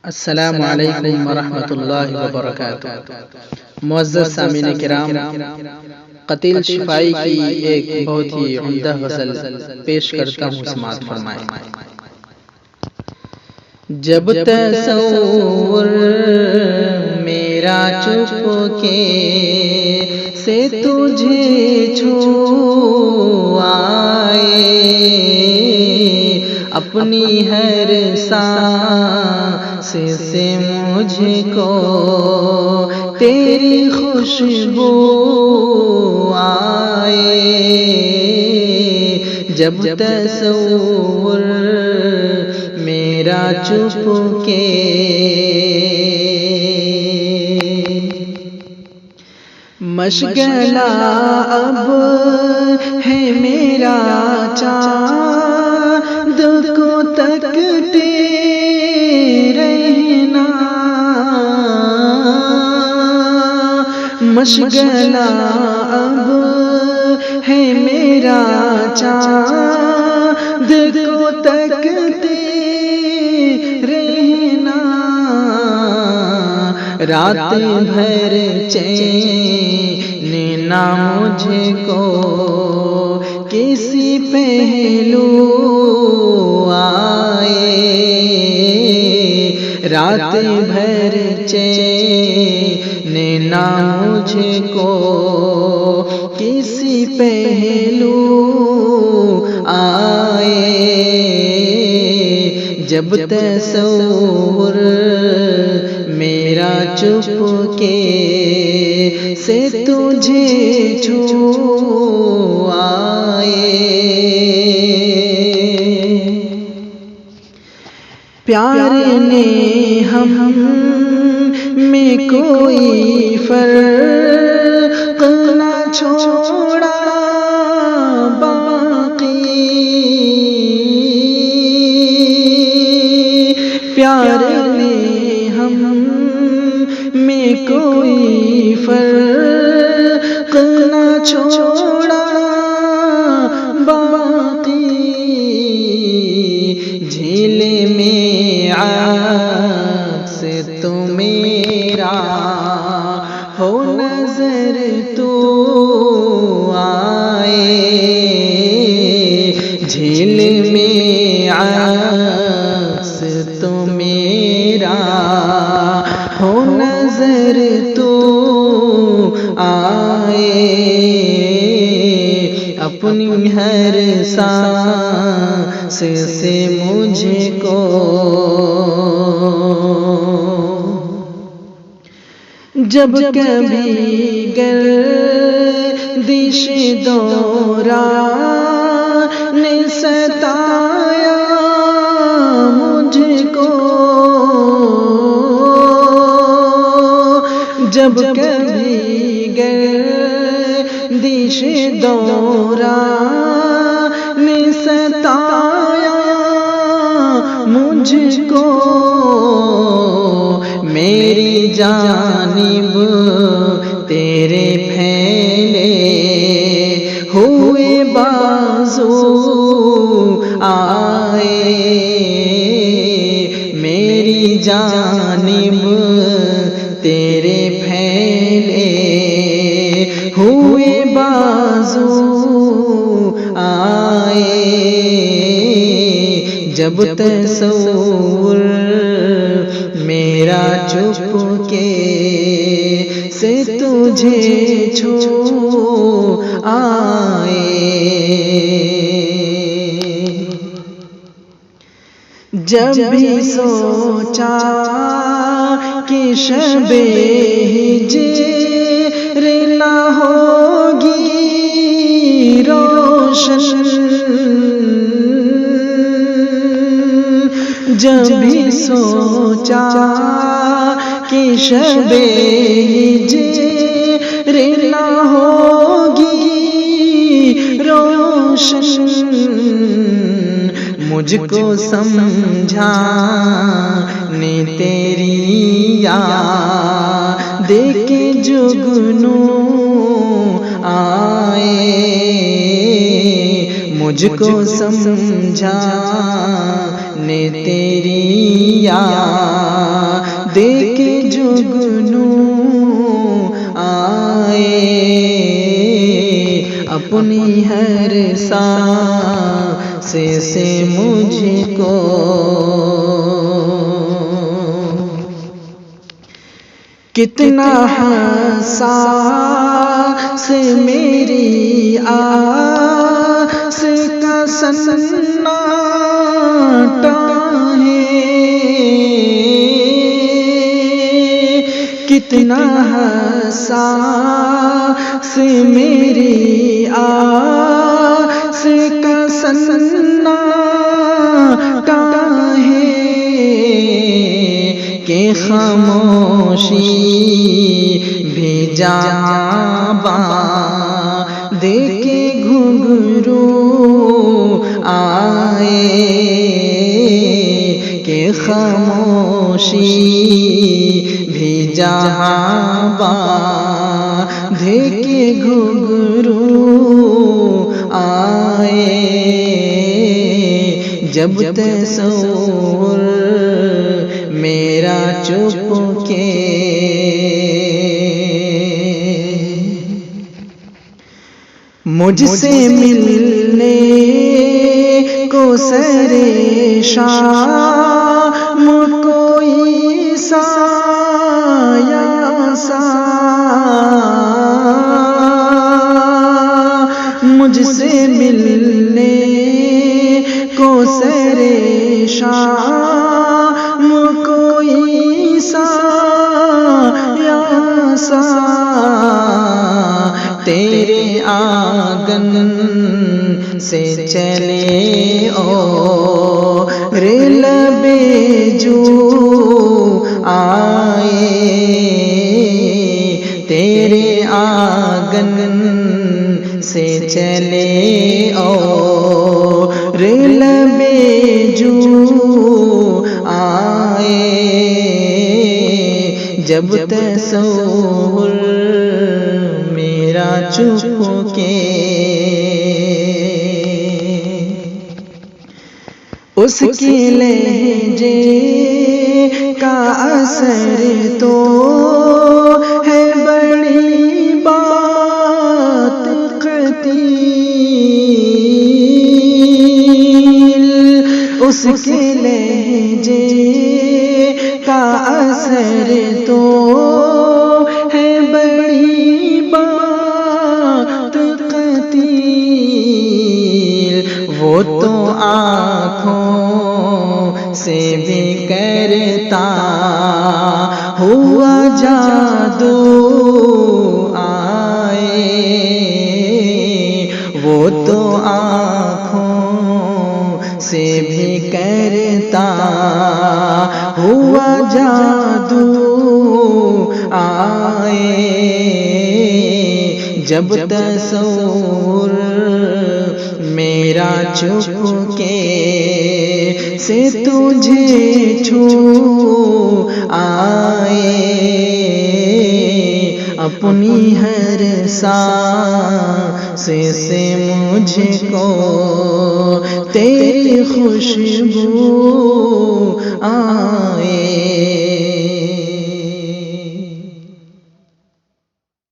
السلام علیکم ورحمۃ اللہ وبرکاتہ۔ معزز سامعین کرام، قتیل شفائی کی ایک بہت ہی عمدہ غزل پیش کرتا ہوں، سماعت فرمائیں۔ جب تصور میرا چپکے سے تجھے چھو آئے، اپنی ہر سانس سے مجھ کو تیری خوشبو آئے، جب تصور میرا چپکے مشغلہ اب ہے میرا چاند کو تکتے رہنا، مشغلہ اب ہے میرا چاند کو تکتے رہنا، رات بھر چین نہ مجھ کو کسی پہلو آئے، رات بھر چین نہ مجھ کو کسی پہلو آئے، جب تصور میرا چپکے سے تجھے چھو آئے، پیار نے ہم میں کوئی فرق نہ چھوڑا باقی، پیار نے ہم میں کوئی فرق نہ چھوڑا باقی، جھیل میں عکس تو میرا ہو نظر تو آئے، جھیل میں عکس تو میرا ہو نظر تو آئے، اپنی ہر سانس سے مجھ کو جب کبھی گردش دوران نے ستایا مجھ کو، جب کبھی گردش دوران نے ستایا مجھ کو، میری جانب تیرے پھیلے ہوئے بازو آئے، میری جانب تیرے پھیلے ہوئے بازو آئے، جب تصور میرا چپکے سے تجھے چھو آئے، جب بھی سوچا کہ شب ہجر نہ ہوگی روشن، جب بھی سوچا کہ شب ہجر نہ ہوگی روشن، مجھ کو سمجھا نے تیری یاد کے جگنو آئے، مجھ کو سمجھا نے تیری یاد دیکھے جگنو آئے اپنی ہر سانس سے مجھ کو کتنا حساس میری آس کا سناٹا ہے کتنا حساس میری آس کا سناٹا ہے کہ خاموشی بھی جہاں دیکھے گھنگرو آئے کہ خاموشی بھی جہاں دیکھے گھنگرو آئے جب تصور میرا چپ کے مجھ سے ملنے کو سرے شام کوئی سایہ سا مجھ سے ملنے کو سرے شام کوئی سایہ سا تیرے آنگن سے چلے اور لب جو آئے تیرے آنگن سے چلے اور لب جو آئے جب تصور میرا چپ کے اس کی لہجے کا اثر تو ہے بڑی بات قتیل اس کے لہجے کا اثر تو ہے بڑی بات قتیل وہ تو آنکھوں سے بھی کرتا ہوا جادو آئے وہ تو آنکھوں سے بھی کرتا ہوا جادو آئے جب تصور میرا چپ کے سے تجھے چھو آئے اپنی ہر سانس سے مجھ کو تیری خوشبو آئے